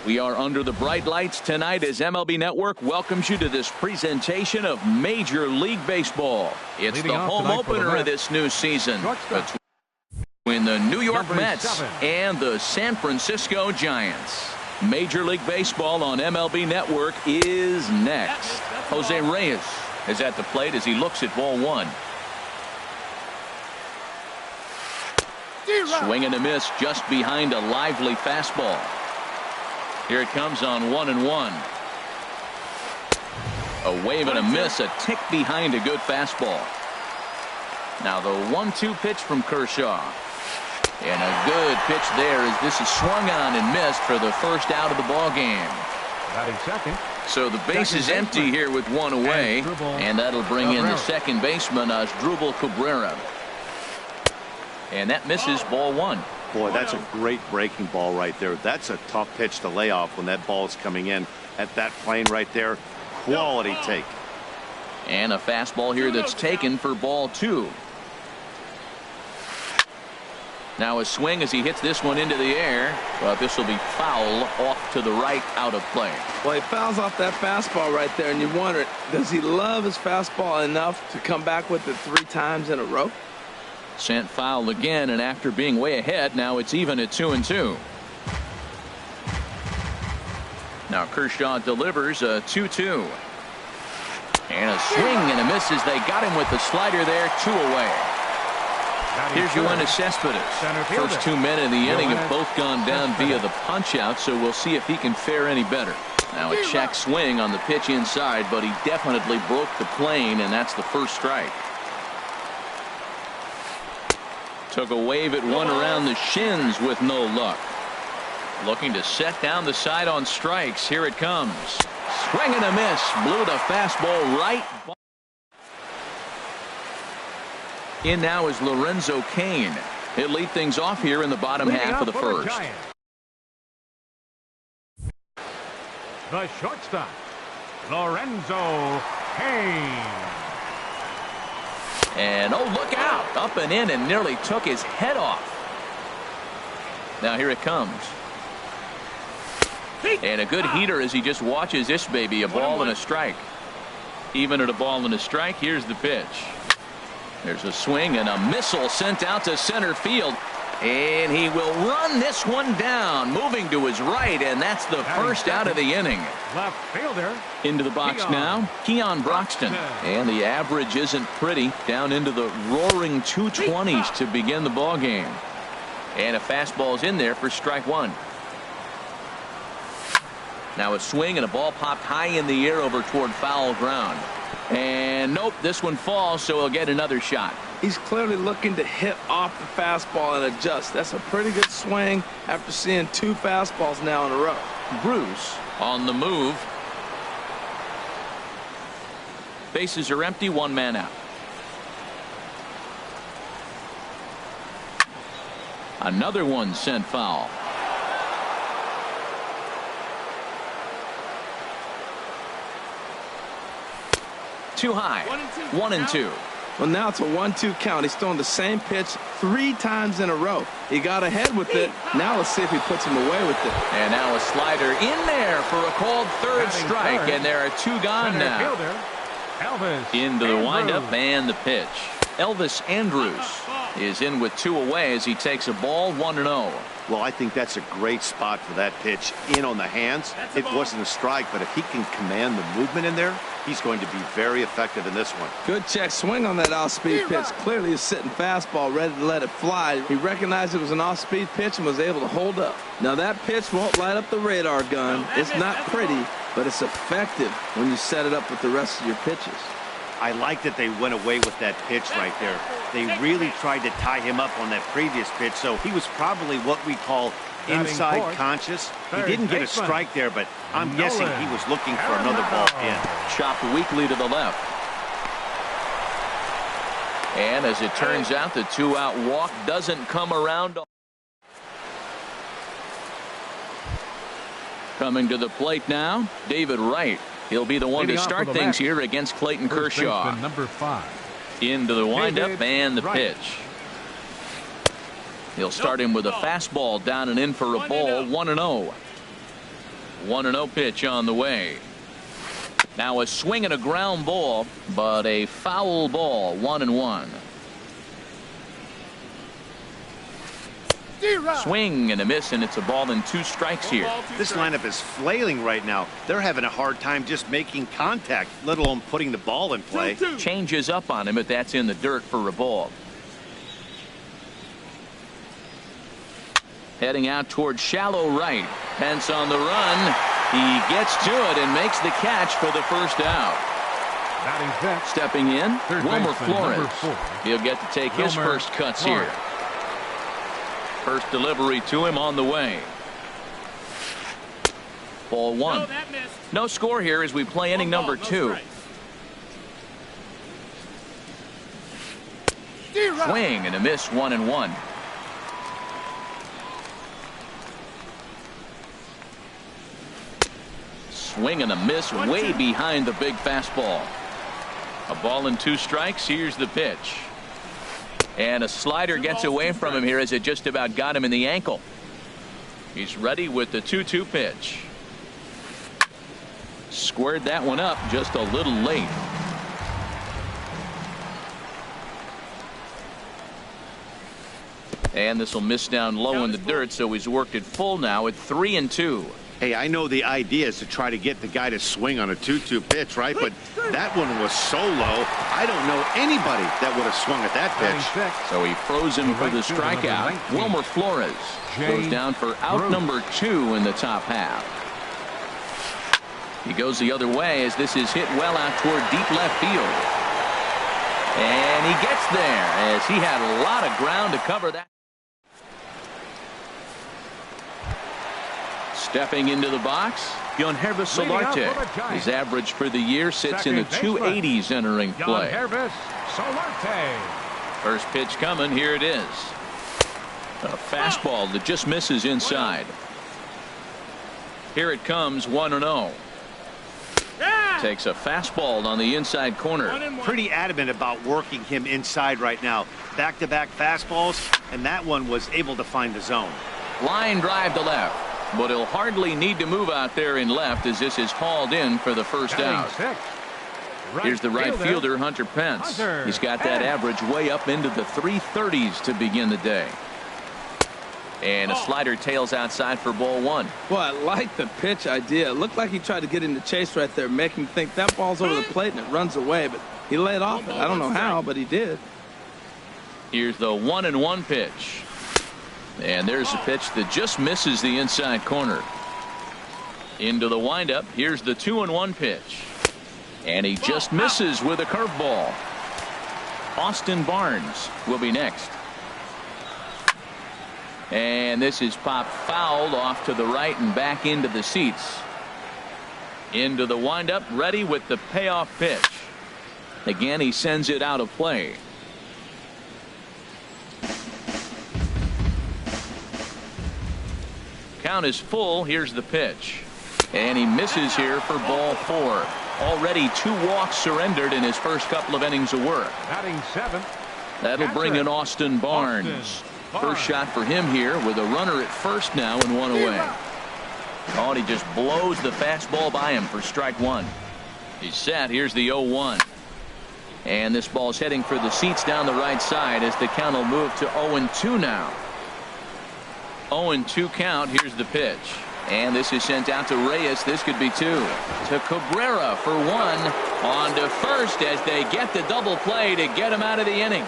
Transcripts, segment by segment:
We are under the bright lights tonight as MLB Network welcomes you to this presentation of Major League Baseball. It's the home opener of this new season between the New York Mets and the San Francisco Giants. Major League Baseball on MLB Network is next. Jose Reyes is at the plate as he looks at ball one. Swing and a miss just behind a lively fastball. Here it comes on 1-1. A wave and a miss, a tick behind a good fastball. Now the 1-2 pitch from Kershaw. And a good pitch there as this is swung on and missed for the first out of the ball game. Batting second. So the base is empty here with one away, and that'll bring in the second baseman, Asdrubal Cabrera. And that misses ball one. Boy, that's a great breaking ball right there. That's a tough pitch to lay off when that ball is coming in at that plane right there. Quality take. And a fastball here that's taken for ball two. Now a swing as he hits this one into the air, but this will be foul off to the right, out of play. Well, he fouls off that fastball right there, and you wonder, does he love his fastball enough to come back with it 3 times in a row? Sent foul again, and after being way ahead, now it's even at 2-2. Now Kershaw delivers a 2-2. And a swing and a miss as they got him with the slider there, 2 away. Here's Yoenis Cespedes. First 2 men in the inning have both gone down via the punch-out, so we'll see if he can fare any better. Now a check swing on the pitch inside, but he definitely broke the plane, and that's the first strike. Took a wave at one around the shins with no luck. Looking to set down the side on strikes. Here it comes. Swing and a miss. Blew the fastball right. In now is Lorenzo Cain. He'll lead things off here in the bottom half of the first. The shortstop, Lorenzo Cain. And oh, look out. Up and in and nearly took his head off. Now here it comes. And a good heater as he just watches this baby. A ball and a strike. Even at a ball and a strike, here's the pitch. There's a swing and a missile sent out to center field. And he will run this one down, moving to his right, and that's the first out of the inning. Left fielder. Into the box now, Keon Broxton. And the average isn't pretty, down into the roaring 220s to begin the ball game. And a fastball's in there for strike one. Now a swing and a ball popped high in the air over toward foul ground. And nope, this one falls, so he'll get another shot. He's clearly looking to hit off the fastball and adjust. That's a pretty good swing after seeing 2 fastballs now in a row. Bruce on the move. Bases are empty, 1 man out. Another one sent foul. Too high. 1-2. Well, now it's a 1-2 count. He's throwing the same pitch 3 times in a row. He got ahead with it. Now let's see if he puts him away with it. And now a slider in there for a called third strike, and there are 2 gone now. Into the windup and the pitch. Elvis Andrus is in with 2 away as he takes a ball, 1-0. Well, I think that's a great spot for that pitch in on the hands. It wasn't a strike, but if he can command the movement in there, he's going to be very effective in this one. Good check swing on that off-speed pitch. Clearly a sitting fastball ready to let it fly. He recognized it was an off-speed pitch and was able to hold up. Now that pitch won't light up the radar gun. It's not pretty, but it's effective when you set it up with the rest of your pitches. I like that they went away with that pitch right there. They really tried to tie him up on that previous pitch, so he was probably what we call inside conscious. He didn't get a strike there, but I'm guessing he was looking for another ball in. Chopped weakly to the left. And as it turns out, the 2-out walk doesn't come around. Coming to the plate now, David Wright. He'll be the one to start things here against Clayton Kershaw. Number 5. Into the windup and the pitch. He'll start him with a fastball down and in for a ball, 1-0. 1-0 pitch on the way. Now a swing and a ground ball, but a foul ball. 1-1. Swing and a miss, and it's a ball and 2 strikes here. This lineup is flailing right now. They're having a hard time just making contact, let alone putting the ball in play. Changes up on him, but that's in the dirt for a ball. Heading out towards shallow right. Pence on the run. He gets to it and makes the catch for the first out. Stepping in, Wilmer Flores. He'll get to take his first cuts here. First delivery to him on the way. Ball 1. No score here as we play inning number 2. Swing and a miss. 1-1. Swing and a miss way behind the big fastball. A ball and 2 strikes. Here's the pitch. And a slider gets away from him here as it just about got him in the ankle. He's ready with the 2-2 pitch. Squared that one up just a little late. And this will miss down low in the dirt, so he's worked it full now at 3-2. Hey, I know the idea is to try to get the guy to swing on a 2-2 pitch, right? But that one was so low, I don't know anybody that would have swung at that pitch. So he froze him for the strikeout. Wilmer Flores goes down for out number 2 in the top half. He goes the other way as this is hit well out toward deep left field. And he gets there as he had a lot of ground to cover that. Stepping into the box, Yangervis Solarte. His average for the year sits in the 280s entering play. First pitch coming. Here it is. A fastball that just misses inside. Here it comes. 1-0. Takes a fastball on the inside corner. Pretty adamant about working him inside right now. Back-to-back fastballs, and that one was able to find the zone. Line drive to left. But he'll hardly need to move out there in left as this is hauled in for the first out. Here's the right fielder, Hunter Pence. He's got that average way up into the 330s to begin the day. And a slider tails outside for ball 1. Well, I like the pitch idea. It looked like he tried to get into chase right there, make him think that ball's over the plate and it runs away. But he laid off it. I don't know how, but he did. Here's the 1-1 pitch. And there's a pitch that just misses the inside corner. Into the windup. Here's the 2-1 pitch. And he just misses with a curveball. Austin Barnes will be next. And this is popped fouled off to the right and back into the seats. Into the windup, ready with the payoff pitch. Again, he sends it out of play. Count is full. Here's the pitch. And he misses here for ball 4. Already 2 walks surrendered in his first couple of innings of work. Batting 7th. That'll bring in Austin Barnes. First shot for him here with a runner at first now and 1 away. Oh, and he just blows the fastball by him for strike 1. He's set. Here's the 0-1. And this ball's heading for the seats down the right side as the count will move to 0-2 now. 0-2 count. Here's the pitch. And this is sent out to Reyes. This could be 2. To Cabrera for 1. On to first as they get the double play to get him out of the inning.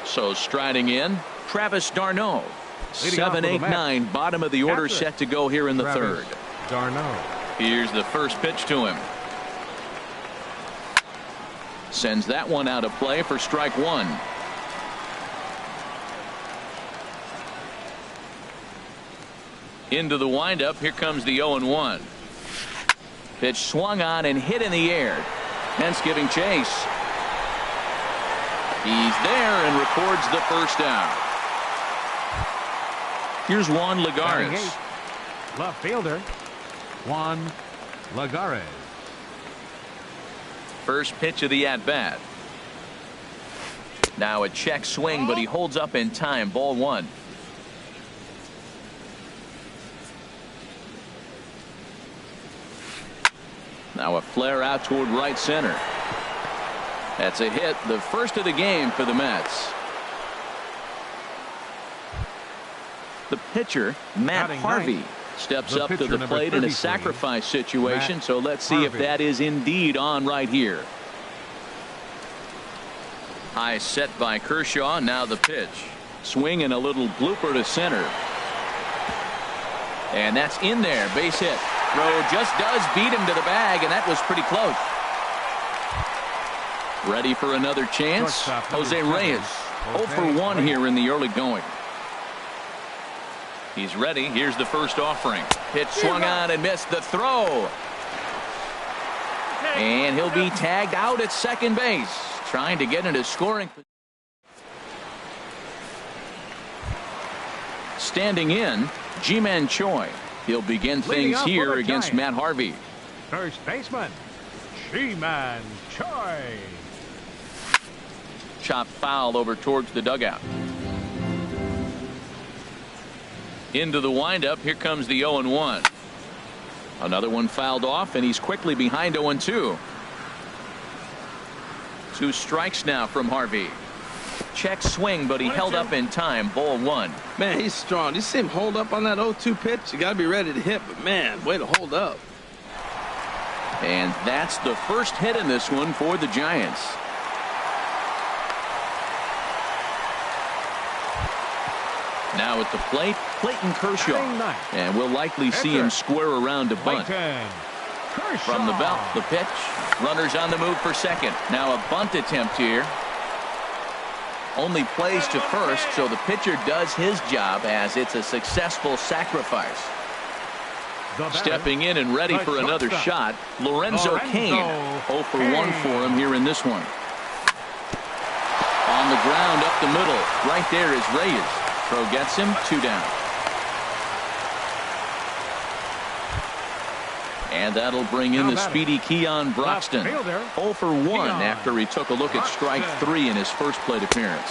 So striding in, Travis d'Arnaud. 7, 8, 9, bottom of the order set to go here in the third. d'Arnaud. Here's the first pitch to him. Sends that one out of play for strike 1. Into the windup. Here comes the 0-1. Pitch swung on and hit in the air. Pence giving chase. He's there and records the first out. Here's Juan Lagares. Left fielder, Juan Lagares. First pitch of the at-bat. Now a check swing, but he holds up in time. Ball 1. Now a flare out toward right center. That's a hit, the first of the game for the Mets. The pitcher, Matt Harvey, steps up to the plate in a sacrifice situation, so let's see if that is indeed on right here. High set by Kershaw. Now the pitch. Swing and a little blooper to center. And that's in there. Base hit. Throw just does beat him to the bag, and that was pretty close. Ready for another chance. Jose Reyes 0 for 1 here in the early going. He's ready. Here's the first offering. Pitch swung on and missed. The throw. And he'll be tagged out at second base. Trying to get into scoring. Standing in, Ji-Man Choi. He'll begin things here against Matt Harvey. First baseman, Ji-Man Choi. Chop foul over towards the dugout. Into the windup. Here comes the 0-1. Another one fouled off, and he's quickly behind 0-2. 2 strikes now from Harvey. Check swing, but he held up in time. Ball 1. Man, he's strong. You see him hold up on that 0-2 pitch? You got to be ready to hit, but man, way to hold up. And that's the first hit in this one for the Giants. Now at the plate, Clayton Kershaw. And we'll likely see him square around to bunt. From the belt, the pitch. Runners on the move for second. Now a bunt attempt here. Only plays to first, so the pitcher does his job as it's a successful sacrifice. Stepping in and ready for another shot, Lorenzo Cain. 0 for 1 for him here in this one. On the ground up the middle. Right there is Reyes. Throw gets him. 2 down. And that'll bring in the speedy Keon Broxton. 0 for 1 after he took a look at strike 3 in his first plate appearance.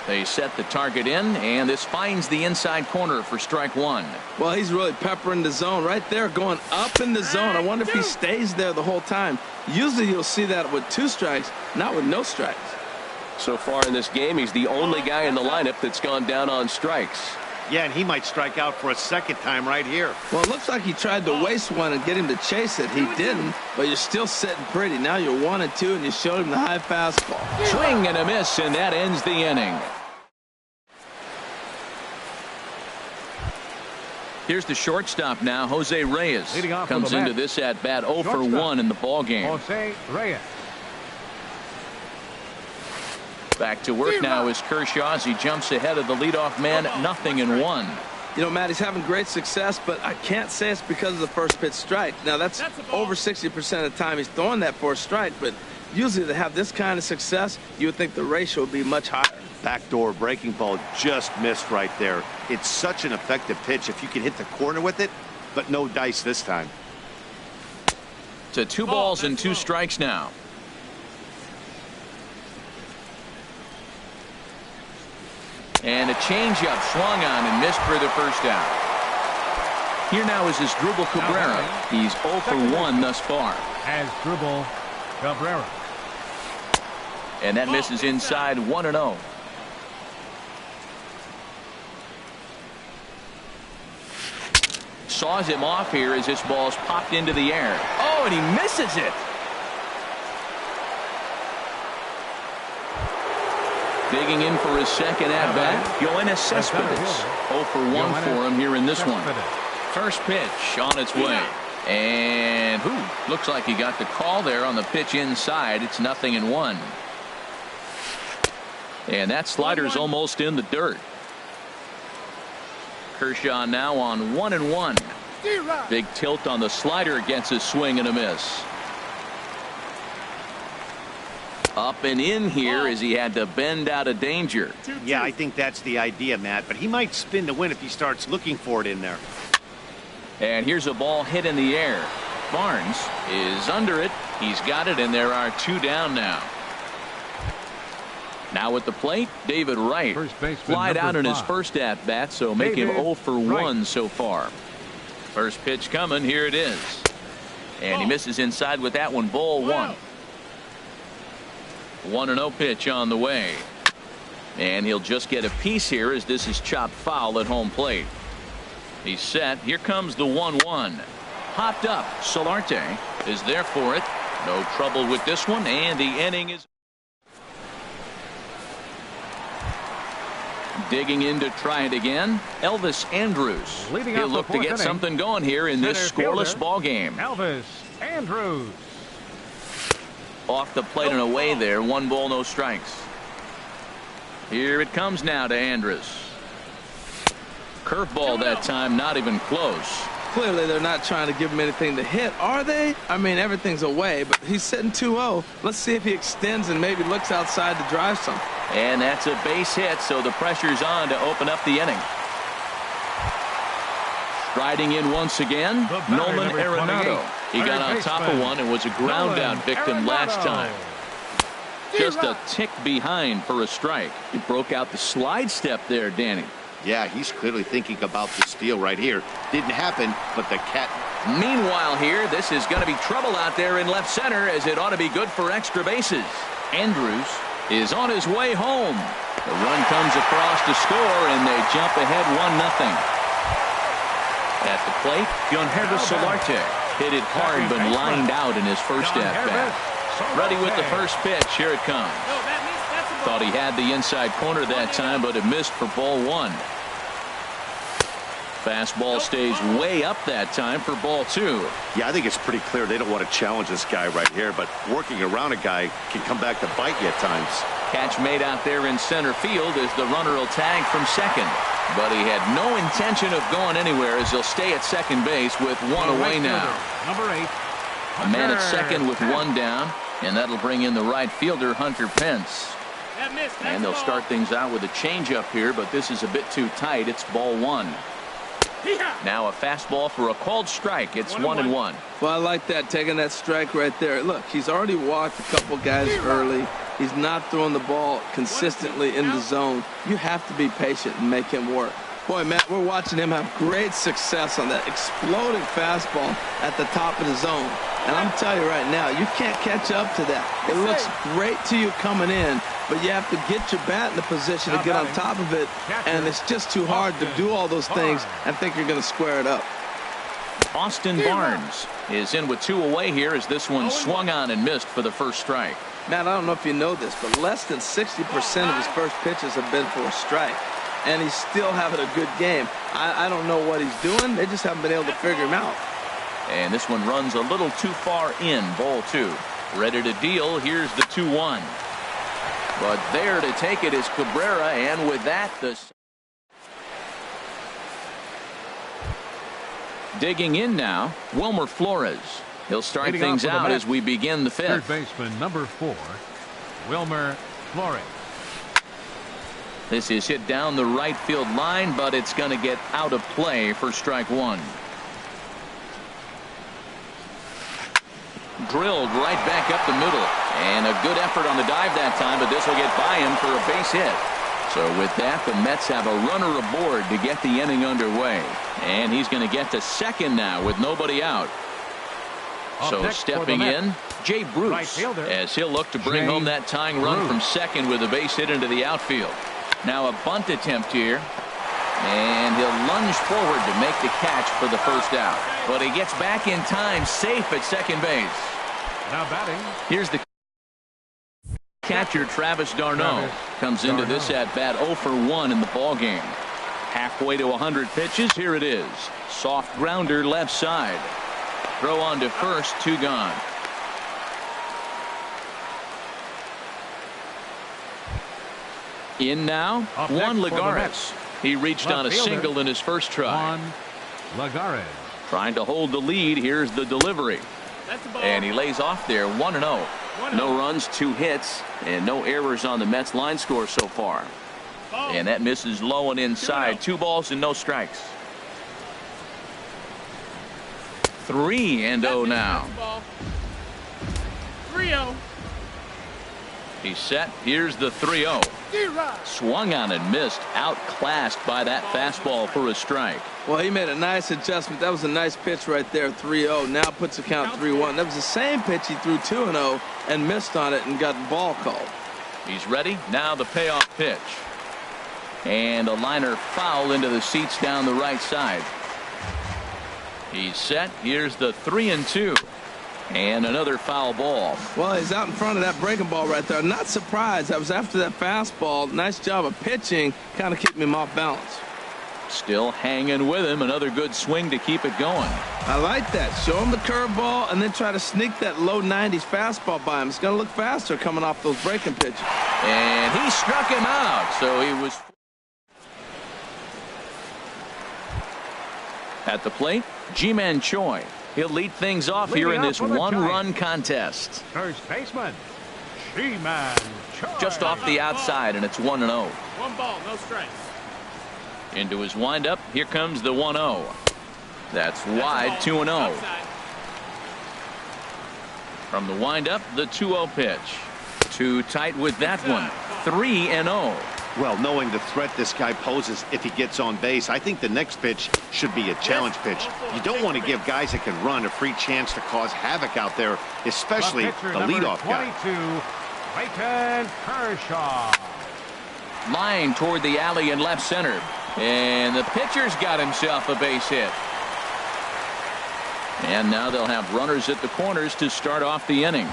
They set the target in, and this finds the inside corner for strike 1. Well, he's really peppering the zone right there, going up in the zone. I wonder if he stays there the whole time. Usually you'll see that with 2 strikes, not with no strikes. So far in this game, he's the only guy in the lineup that's gone down on strikes. Yeah, and he might strike out for a second time right here. Well, it looks like he tried to waste one and get him to chase it. He didn't, but you're still sitting pretty. Now you're 1-2, and you showed him the high fastball. Swing and a miss, and that ends the inning. Here's the shortstop now, Jose Reyes. Comes into this at bat 0 for 1 in the ball game. Jose Reyes. Back to work now is Kershaw as he jumps ahead of the leadoff man. 0-1. You know, Matt, he's having great success, but I can't say it's because of the first pitch strike. Now, that's over 60% of the time he's throwing that for a strike, but usually to have this kind of success, you would think the ratio would be much higher. Backdoor breaking ball just missed right there. It's such an effective pitch if you can hit the corner with it, but no dice this time. To 2 balls and 2 strikes now. And a changeup swung on and missed for the first out. Here now is Asdrubal Cabrera. He's 0 for 1 thus far. Asdrubal Cabrera. And that misses inside 1-0. Saws him off here as this ball's popped into the air. Oh, and he misses it. Digging in for his second at-bat, Yoenis Cespedes. 0 for 1 for him here in this one. First pitch on its way. And looks like he got the call there on the pitch inside. It's 0-1. And that slider's almost in the dirt. Kershaw now on 1-1. Big tilt on the slider against his swing and a miss. Up and in here as he had to bend out of danger. Yeah, I think that's the idea, Matt, but he might spin the win if he starts looking for it in there. And here's a ball hit in the air. Barnes is under it. He's got it, and there are 2 down now. Now at the plate, David Wright. Flied out in his first at-bat, so make him 0 for 1 so far. First pitch coming. Here it is. And he misses inside with that one. Ball 1. 1-0 pitch on the way. And he'll just get a piece here as this is chopped foul at home plate. He's set. Here comes the 1-1. Popped up. Solarte is there for it. No trouble with this one, and the inning is digging in to try it again. Elvis Andrus. He'll look to get something going here in this scoreless ball game. Elvis Andrus. Off the plate and away there. 1 ball, no strikes. Here it comes now to Andrus. Curveball that time, not even close. Clearly they're not trying to give him anything to hit, are they? I mean, everything's away, but he's sitting 2-0. Let's see if he extends and maybe looks outside to drive some. And that's a base hit, so the pressure's on to open up the inning. Striding in once again, Nolan Arenado. He got on top of one and was a ground out victim last time. Just a tick behind for a strike. He broke out the slide step there, Danny. Yeah, he's clearly thinking about the steal right here. Didn't happen, but the cat. Meanwhile here, this is going to be trouble out there in left center, as it ought to be good for extra bases. Andrus is on his way home. The run comes across to score, and they jump ahead 1-0. At the plate, Yangervis Solarte hit it hard but lined out in his first at-bat. Ready with the first pitch. Here it comes. Thought he had the inside corner that time, but it missed for ball 1. Fastball stays way up that time for ball 2. Yeah, I think it's pretty clear they don't want to challenge this guy right here, but working around a guy can come back to bite you at times. Catch made out there in center field as the runner will tag from second. But he had no intention of going anywhere, as he'll stay at second base with 1 away now. Number 8. A man at second with 1 down, and that'll bring in the right fielder, Hunter Pence. And they'll start things out with a changeup here, but this is a bit too tight. It's ball 1. Now a fastball for a called strike. It's 1-1. Well, I like that, taking that strike right there. Look, he's already walked a couple guys early. He's not throwing the ball consistently in the zone. You have to be patient and make him work. Boy, Matt, we're watching him have great success on that exploding fastball at the top of the zone. And I'm telling you right now, you can't catch up to that. It looks great to you coming in, but you have to get your bat in the position to get on top of it, and it's just too hard to do all those things and think you're going to square it up. Austin Barnes is in with 2 away here as this one swung on and missed for the first strike. Matt, I don't know if you know this, but less than 60% of his first pitches have been for a strike, and he's still having a good game. I don't know what he's doing. They just haven't been able to figure him out. And this one runs a little too far in. Ball 2. Ready to deal. Here's the 2-1. But there to take it is Cabrera, and with that, the digging in now, Wilmer Flores. He'll start things out as we begin the 5th. Third baseman, number 4, Wilmer Flores. This is hit down the right field line, but it's going to get out of play for strike 1. Drilled right back up the middle, and a good effort on the dive that time, but this will get by him for a base hit. So with that, the Mets have a runner aboard to get the inning underway, and he's going to get to second now with nobody out. So stepping in, Jay Bruce, as he'll look to bring home that tying run from second with a base hit into the outfield. Now a bunt attempt here, and he'll lunge forward to make the catch for the first out. But he gets back in time, safe at second base. Now batting. Here's the catcher, Travis d'Arnaud. Comes into this at bat 0 for 1 in the ball game. Halfway to 100 pitches. Here it is. Soft grounder left side. Throw on to first, 2 gone. In now, Juan Lagares. He reached on a single in his first try. Juan Lagares. Trying to hold the lead. Here's the delivery. And he lays off there, 1-0. No runs, 2 hits, and no errors on the Mets line score so far. And that misses low and inside. 2 balls and no strikes. 3-0 now. 3-0. He's set. Here's the 3-0. Swung on and missed. Outclassed by that fastball for a strike. Well, he made a nice adjustment. That was a nice pitch right there, 3-0. Now puts the count 3-1. That was the same pitch he threw 2-0 and missed on it and got the ball called. He's ready. Now the payoff pitch. And a liner foul into the seats down the right side. He's set. Here's the 3-2. And another foul ball. Well, he's out in front of that breaking ball right there. Not surprised. I was after that fastball. Nice job of pitching, kind of keeping him off balance. Still hanging with him. Another good swing to keep it going. I like that. Show him the curveball and then try to sneak that low 90s fastball by him. It's going to look faster coming off those breaking pitches. And he struck him out. So he was at the plate. Ji-Man Choi. He'll lead things off here in this one-run contest. First baseman, Ji-Man Choi. Just off the outside, and it's 1-0. 1 ball, no strikes. Into his windup. Here comes the 1-0. That's wide, 2-0. From the windup, the 2-0 pitch. Too tight with that one. 3-0. Well, knowing the threat this guy poses if he gets on base, I think the next pitch should be a challenge pitch. You don't want to give guys that can run a free chance to cause havoc out there, especially the leadoff guy. 22, Clayton Kershaw. Line toward the alley in left center. And the pitcher's got himself a base hit. And now they'll have runners at the corners to start off the inning.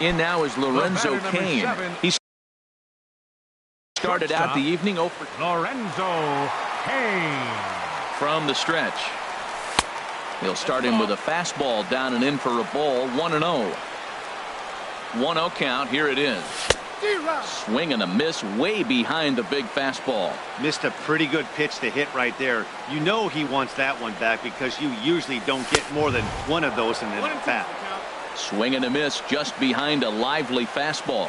In now is Lorenzo Cain. He started out the evening over Lorenzo Cain. from the stretch. He'll start him with a fastball down and in for a ball. 1-0. 1-0 count. Here it is. Swing and a miss way behind the big fastball. Missed a pretty good pitch to hit right there. You know he wants that one back because you usually don't get more than one of those in an at-bat. Swing and a miss just behind a lively fastball.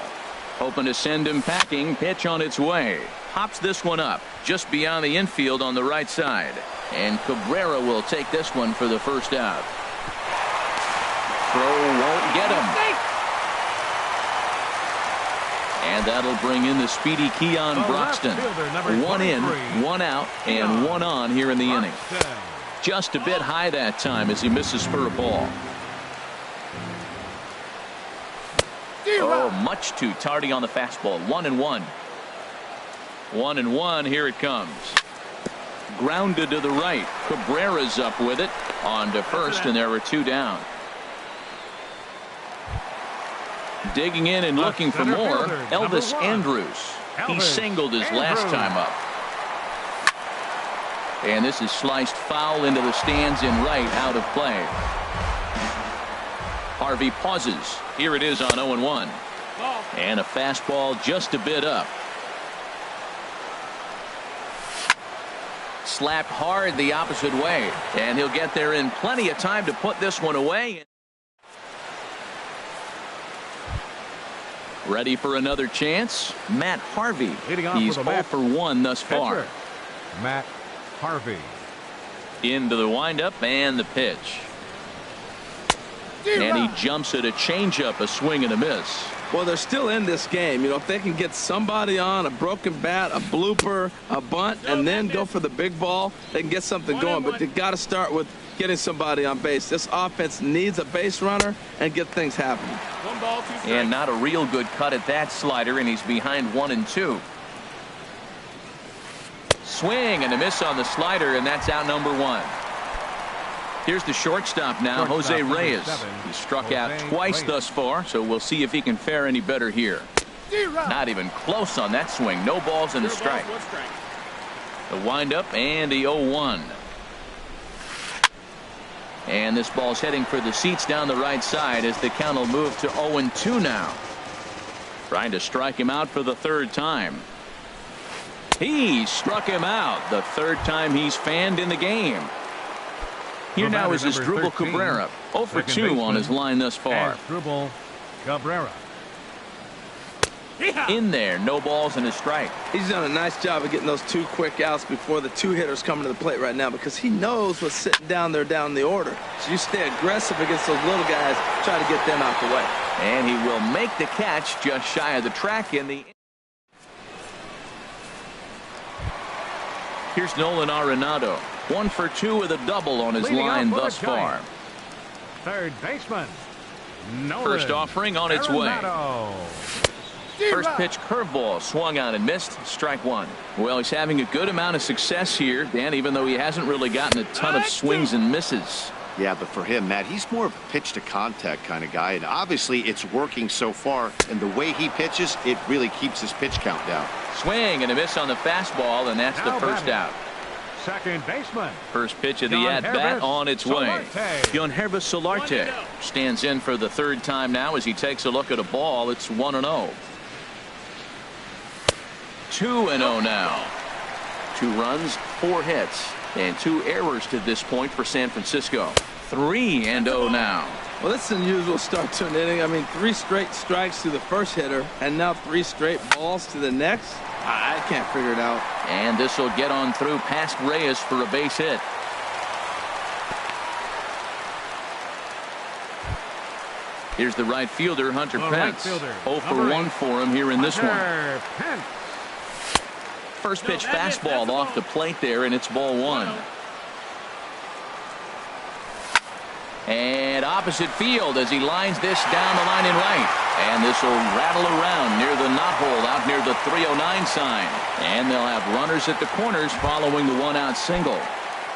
Hoping to send him packing. Pitch on its way. Hops this one up just beyond the infield on the right side. And Cabrera will take this one for the first out. Throw won't get him. And that'll bring in the speedy Keon Broxton. 1 in, 1 out, and 1 on here in the inning. Just a bit high that time as he misses for a ball. Oh, much too tardy on the fastball. 1-1. 1-1. Here it comes. Grounded to the right. Cabrera's up with it. On to first, and there are 2 down. Digging in and looking for more, Elvis Andrus. He singled his last time up. And this is sliced foul into the stands in right, out of play. Harvey pauses. Here it is on 0-1. And a fastball just a bit up. Slapped hard the opposite way. And he'll get there in plenty of time to put this one away. Ready for another chance? Matt Harvey. He's 0 for 1 thus far. Matt Harvey. Into the windup and the pitch. And he jumps at a changeup, a swing and a miss. Well, they're still in this game. You know, if they can get somebody on a broken bat, a blooper, a bunt, and then go for the big ball, they can get something going. But they got to start with getting somebody on base. This offense needs a base runner and get things happening. 1 ball, 2 strikes. And not a real good cut at that slider, and he's behind 1-2. Swing and a miss on the slider, and that's out number 1. Here's the shortstop now, Jose Reyes. He struck out twice thus far, so we'll see if he can fare any better here. Not even close on that swing. No balls and a strike. The windup and the 0-1. And this ball's heading for the seats down the right side as the count will move to 0-2 now. Trying to strike him out for the 3rd time. He struck him out the 3rd time he's fanned in the game. Here now is Asdrubal Cabrera. 0 for 2 on his line thus far. Asdrubal Cabrera. In there, no balls and a strike. He's done a nice job of getting those 2 quick outs before the 2 hitters coming to the plate right now because he knows what's sitting down there down the order. So you stay aggressive against those little guys, try to get them out the way. And he will make the catch just shy of the track in the. Here's Nolan Arenado. 1 for 2 with a double on his Leading line thus far. Third baseman. Nolan First offering on its Arenado. way. First pitch curveball swung on and missed. Strike one. Well, he's having a good amount of success here, Dan, even though he hasn't really gotten a ton of swings and misses. Yeah, but for him, Matt, he's more of a pitch to contact kind of guy, and obviously it's working so far, and the way he pitches, it really keeps his pitch count down. Swing and a miss on the fastball, and that's the first out. Second baseman. First pitch of the at-bat on its way. Yangervis Solarte stands in for the third time now as he takes a look at a ball. It's 1-0. 2-0 now. 2 runs, 4 hits, and 2 errors to this point for San Francisco. 3-0 now. Well, that's an unusual start to an inning. I mean, 3 straight strikes to the first hitter, and now 3 straight balls to the next. I can't figure it out. And this will get on through past Reyes for a base hit. Here's the right fielder, Hunter Pence. 0 for 1 for him here in this one. First pitch fastball off the plate there, and it's ball 1. And opposite field as he lines this down the line in right. And this will rattle around near the knot hole out near the 309 sign. And they'll have runners at the corners following the 1-out single.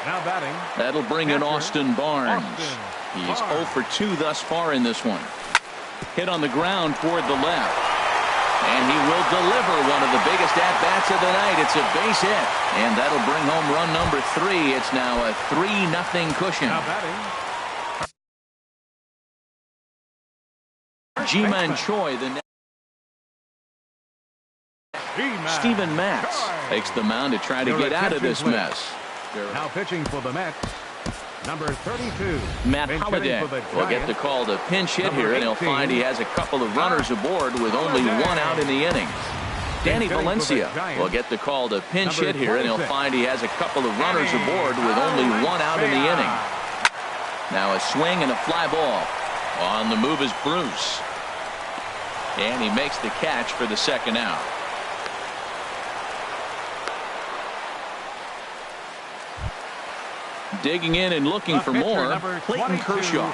Now batting. That'll bring in Austin Barnes. He's 0 for 2 thus far in this one. Hit on the ground toward the left. And he will deliver one of the biggest at-bats of the night. It's a base hit. And that'll bring home run number 3. It's now a 3-0 cushion. Now batting. Ji-Man Choi, the Steven Matz takes the mound to try to get out of this mess. Now pitching for the Mets, number 32. Matt Holliday will get the call to pinch hit here, and he'll find he has a couple of runners aboard with only 1 out in the inning. Danny Valencia will get the call to pinch hit here, and he'll find he has a couple of runners aboard with only 1 out in the inning. Now a swing and a fly ball. On the move is Bruce. And he makes the catch for the second out. Digging in and looking for more, Clayton Kershaw.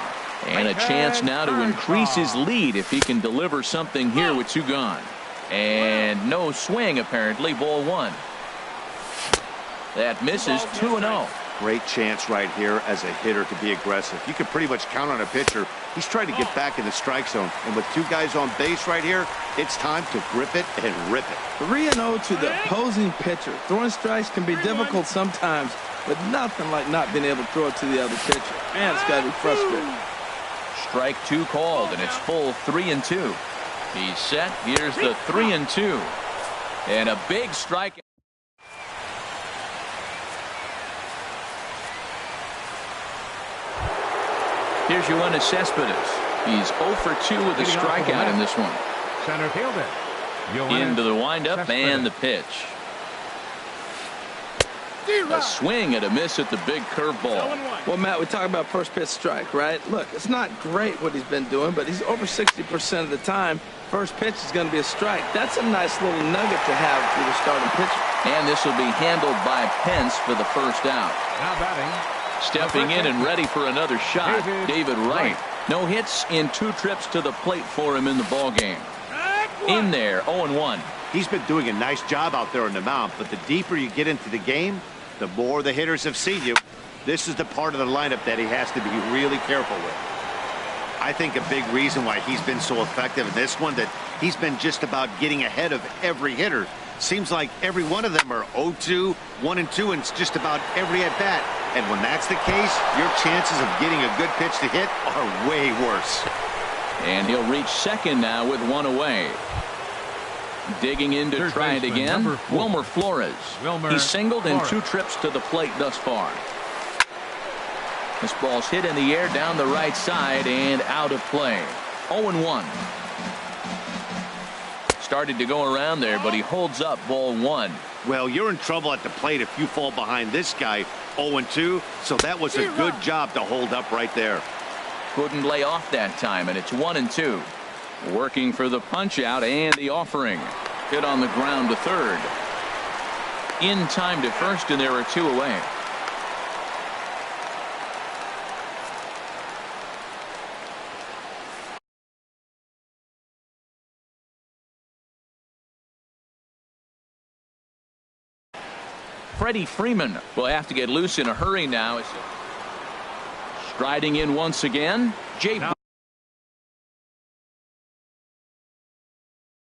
And a chance now to increase his lead if he can deliver something here with 2 gone. And no swing apparently, ball 1. That misses. 2-0. Great chance right here as a hitter to be aggressive. You can pretty much count on a pitcher. He's trying to get back in the strike zone. And with 2 guys on base right here, it's time to grip it and rip it. 3-0 to the opposing pitcher. Throwing strikes can be difficult sometimes, but nothing like not being able to throw it to the other pitcher. Man, it's got to be frustrating. Strike 2 called, and it's full 3-2. He's set. Here's the 3-2. And a big strike. Here's Yoenis Cespedes. He's 0 for 2 with a strikeout in this one. Center fielder. Into the windup and the pitch. A swing and a miss at the big curveball. Well, Matt, we talk about first pitch strike, right? Look, it's not great what he's been doing, but he's over 60% of the time. First pitch is going to be a strike. That's a nice little nugget to have for the starting pitcher. And this will be handled by Pence for the first out. Now batting. Stepping in and ready for another shot, David Wright. No hits in 2 trips to the plate for him in the ballgame. In there, 0-1. He's been doing a nice job out there on the mound, but the deeper you get into the game, the more the hitters have seen you. This is the part of the lineup that he has to be really careful with. I think a big reason why he's been so effective in this one, that he's been just about getting ahead of every hitter. Seems like every one of them are 0-2, 1-2, and it's just about every at-bat. And when that's the case, your chances of getting a good pitch to hit are way worse. And he'll reach second now with 1 away. Digging in to try it again, Wilmer Flores. He's singled in 2 trips to the plate thus far. This ball's hit in the air down the right side and out of play. 0-1. Started to go around there, but he holds up ball 1. Well, you're in trouble at the plate if you fall behind this guy 0-2, so that was a good job to hold up right there. Couldn't lay off that time, and it's 1-2. Working for the punch out and the offering. Hit on the ground to third. In time to first, and there are 2 away. Freddie Freeman will have to get loose in a hurry now. Striding in once again, Jay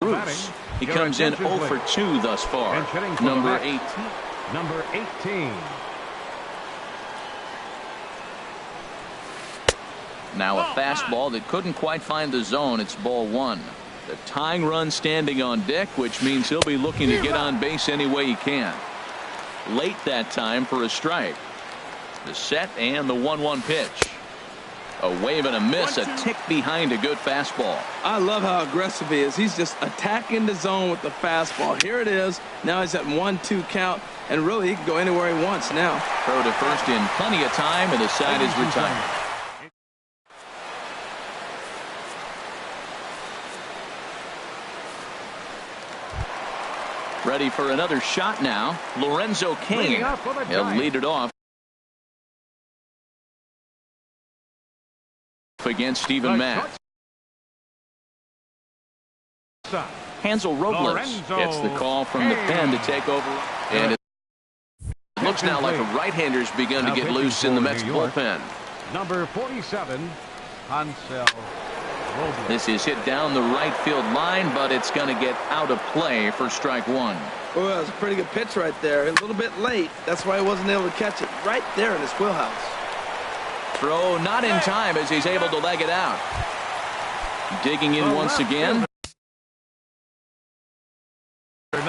Bruce. He comes in 0 for 2 thus far. Number 18. Number 18. Now a fastball that couldn't quite find the zone. It's ball 1. The tying run standing on deck, which means he'll be looking to get on base any way he can. Late that time for a strike. The set and the 1-1 pitch. A wave and a miss, a tick behind a good fastball. I love how aggressive he is. He's just attacking the zone with the fastball. Here it is. Now he's at 1-2 count, and really he can go anywhere he wants now. Throw to first in plenty of time, and the side is retired. Ready for another shot now. Lorenzo Cain. He'll lead it off against Steven Matz. Hansel Robles gets the call from the pen to take over. And it looks now like a right-hander's begun to get loose in the Mets bullpen. Number 47, Hansel Robles. This is hit down the right field line, but it's going to get out of play for strike 1. Oh, that was a pretty good pitch right there. A little bit late. That's why he wasn't able to catch it right there in his wheelhouse. Throw not in time as he's able to leg it out. Digging in once again.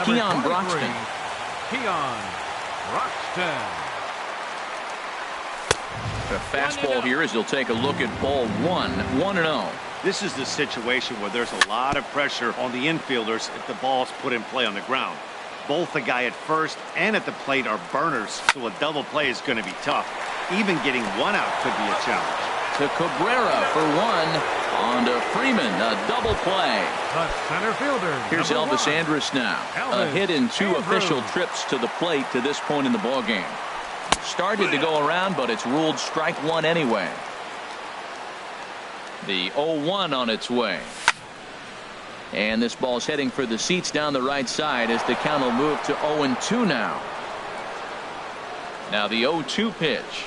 Keon Broxton. Keon Broxton. A fastball here as he'll take a look at ball 1. 1-0. This is the situation where there's a lot of pressure on the infielders if the ball's put in play on the ground. Both the guy at first and at the plate are burners, so a double play is going to be tough. Even getting 1 out could be a challenge. To Cabrera for 1. On to Freeman, a double play. The center fielder. Here's Elvis Andrus now. A hit in 2 official trips to the plate to this point in the ballgame. Started to go around, but it's ruled strike 1 anyway. The 0-1 on its way. And this ball's heading for the seats down the right side as the count will move to 0-2 now. Now the 0-2 pitch.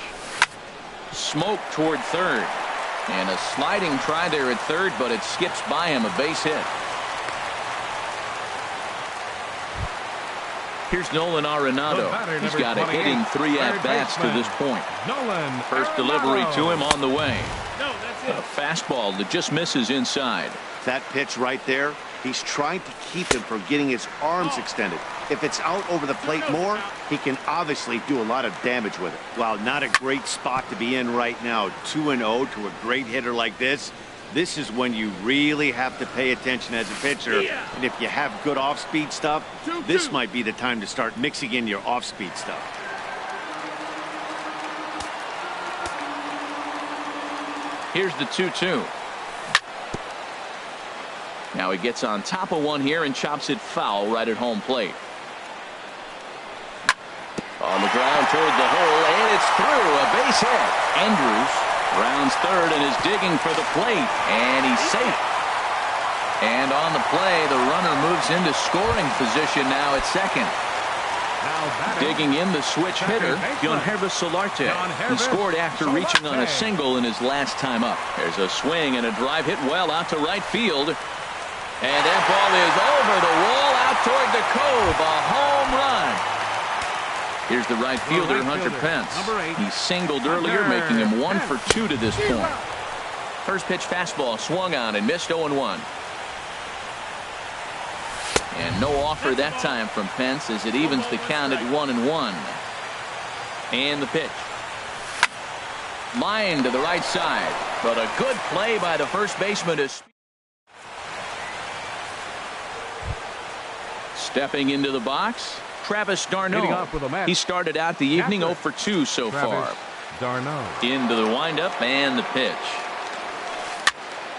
Smoke toward third. And a sliding try there at third, but it skips by him, a base hit. Here's Nolan Arenado. He's got a hitting 3 at-bats to this point. First delivery to him on the way. A fastball that just misses inside. That pitch right there, he's trying to keep him from getting his arms extended. If it's out over the plate more, he can obviously do a lot of damage with it. While not a great spot to be in right now, 2-0 to a great hitter like this, this is when you really have to pay attention as a pitcher. And if you have good off-speed stuff, this might be the time to start mixing in your off-speed stuff. Here's the 2-2. Now he gets on top of one here and chops it foul right at home plate. On the ground toward the hole, and it's through. A base hit. Andrus rounds third and is digging for the plate, and he's safe. And on the play, the runner moves into scoring position now at second. Digging in the switch hitter, Yangervis Solarte. He scored after reaching on a single in his last time up. There's a swing and a drive hit well out to right field. And that ball is over the wall out toward the cove. A home run. Here's the right fielder, Hunter Pence. He singled earlier, making him 1 for 2 to this point. First pitch fastball swung on and missed 0-1. And no offer that time from Pence as it evens the count at 1-1. And the pitch. Line to the right side, but a good play by the first baseman to stepping into the box, Travis d'Arnaud. He started out the evening 0 for 2 so far. Into the windup and the pitch.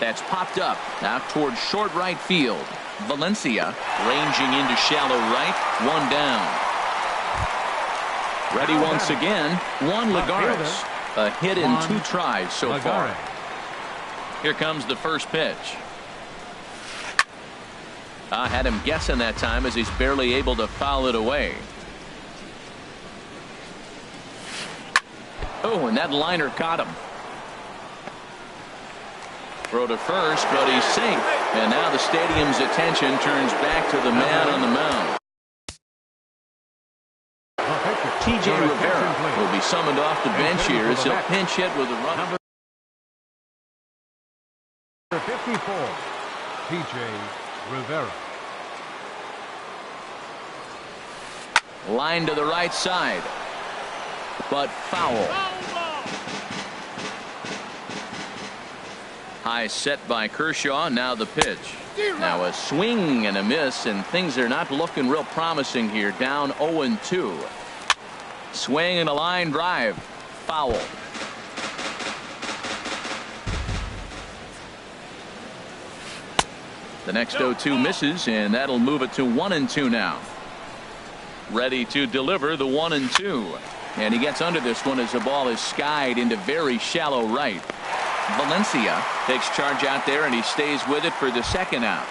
That's popped up out towards short right field. Valencia ranging into shallow right. One down. Ready once again. Juan Lagares. A hit in 2 tries so far. Here comes the first pitch. I had him guessing that time as he's barely able to foul it away. Oh, and that liner caught him. Throw to first, but he's safe. And now the stadium's attention turns back to the man on the mound. T.J. Rivera will be summoned off the bench here as he'll pinch hit with a run. Number 54, T.J. Rivera. Line to the right side, but foul. High set by Kershaw. Now the pitch. Now a swing and a miss, and things are not looking real promising here. Down 0-2. Swing and a line drive. Foul. The next 0-2 misses, and that'll move it to 1-2 now. Ready to deliver the 1-2. And he gets under this one as the ball is skied into very shallow right. Valencia takes charge out there, and he stays with it for the second out.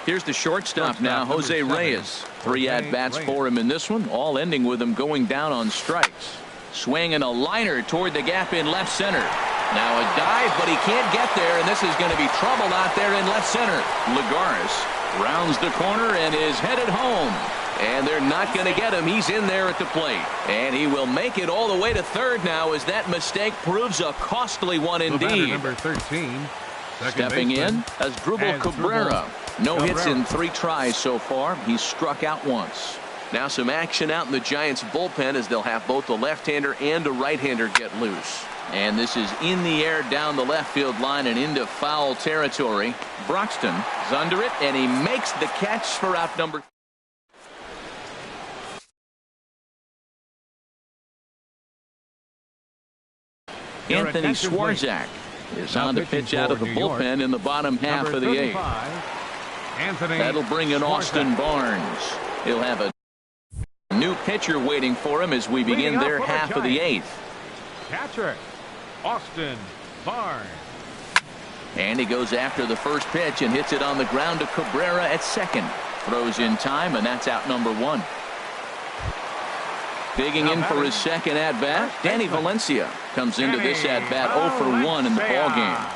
Here's the shortstop now, Jose Reyes. 3 at-bats for him in this one, all ending with him going down on strikes. Swing and a liner toward the gap in left center. Now a dive, but he can't get there, and this is going to be trouble out there in left center. Lagares rounds the corner and is headed home. And they're not going to get him. He's in there at the plate. And he will make it all the way to third now as that mistake proves a costly one indeed. Number 13, stepping in as Asdrubal Cabrera. No hits in 3 tries so far. He's struck out once. Now some action out in the Giants bullpen as they'll have both a left-hander and a right-hander get loose. And this is in the air down the left field line and into foul territory. Broxton is under it, and he makes the catch for out number. Anthony Swarzak is on the pitch out of the bullpen in the bottom half of the 8th. That'll bring in Austin Barnes. He'll have a new pitcher waiting for him as we begin their half of the 8th. Catcher Austin Barnes. And he goes after the first pitch and hits it on the ground to Cabrera at second. Throws in time, and that's out number 1. Digging in for his second at-bat, Danny Valencia comes into this at-bat 0 for 1 in the ballgame.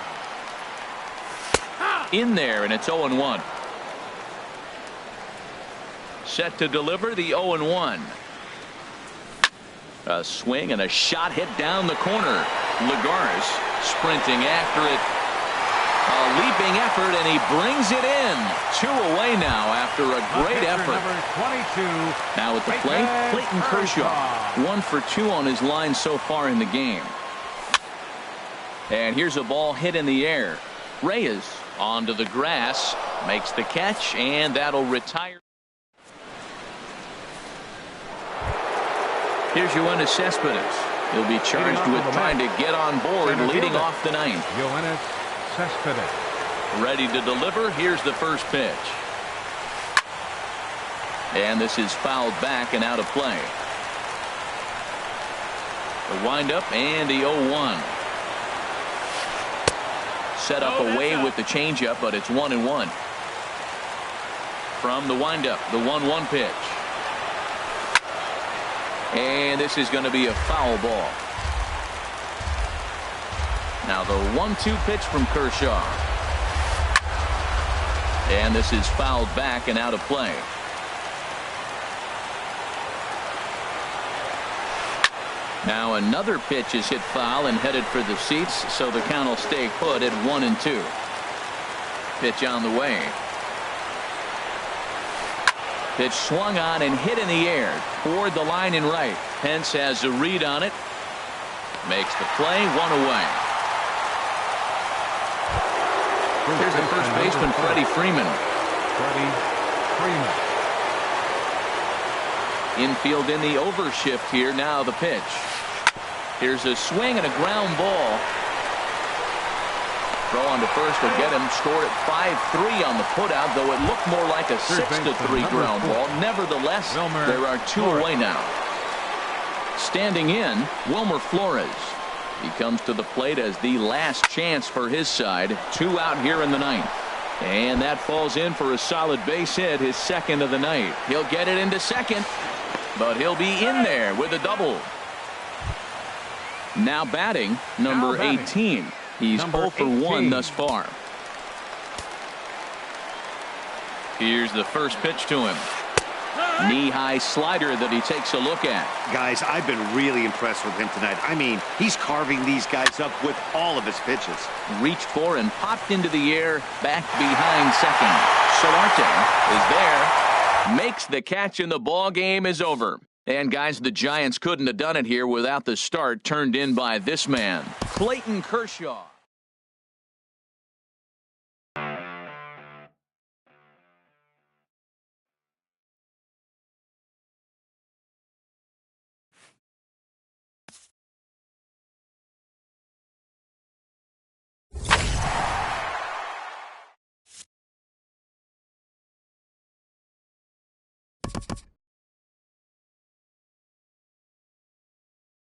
In there, and it's 0-1. Set to deliver the 0-1. A swing and a shot hit down the corner. Lagares sprinting after it. A leaping effort, and he brings it in. 2 away now after a great effort. Now at the plate, Clayton Kershaw. 1 for 2 on his line so far in the game. And here's a ball hit in the air. Reyes onto the grass, makes the catch, and that'll retire. Here's Yoenis Cespedes. He'll be charged with trying to get on board, leading off the 9th. Yoenis Cespedes. Ready to deliver. Here's the first pitch. And this is fouled back and out of play. The windup and the 0-1. Set up away with the changeup, but it's 1-1. From the windup, the 1-1 pitch. And this is going to be a foul ball. Now the 1-2 pitch from Kershaw. And this is fouled back and out of play. Now another pitch is hit foul and headed for the seats, so the count will stay put at 1-2. Pitch on the way. Pitch swung on and hit in the air toward the line in right. Pence has a read on it. Makes the play. 1 away. Here's the first baseman, Freddie Freeman. Infield in the overshift here. Now the pitch. Here's a swing and a ground ball. Throw on to first will get him scored at 5-3 on the putout, though it looked more like a 6-3 ground ball. Nevertheless, there are 2 away now. Standing in, Wilmer Flores. He comes to the plate as the last chance for his side. 2 out here in the 9th. And that falls in for a solid base hit, his 2nd of the night. He'll get it into second, but he'll be in there with a double. Now batting, number 18. He's 0 for 1 thus far. Here's the first pitch to him. Knee-high slider that he takes a look at. Guys, I've been really impressed with him tonight. I mean, he's carving these guys up with all of his pitches. Reached for and popped into the air, back behind second. Solarte is there, makes the catch, and the ball game is over. And guys, the Giants couldn't have done it here without the start turned in by this man, Clayton Kershaw.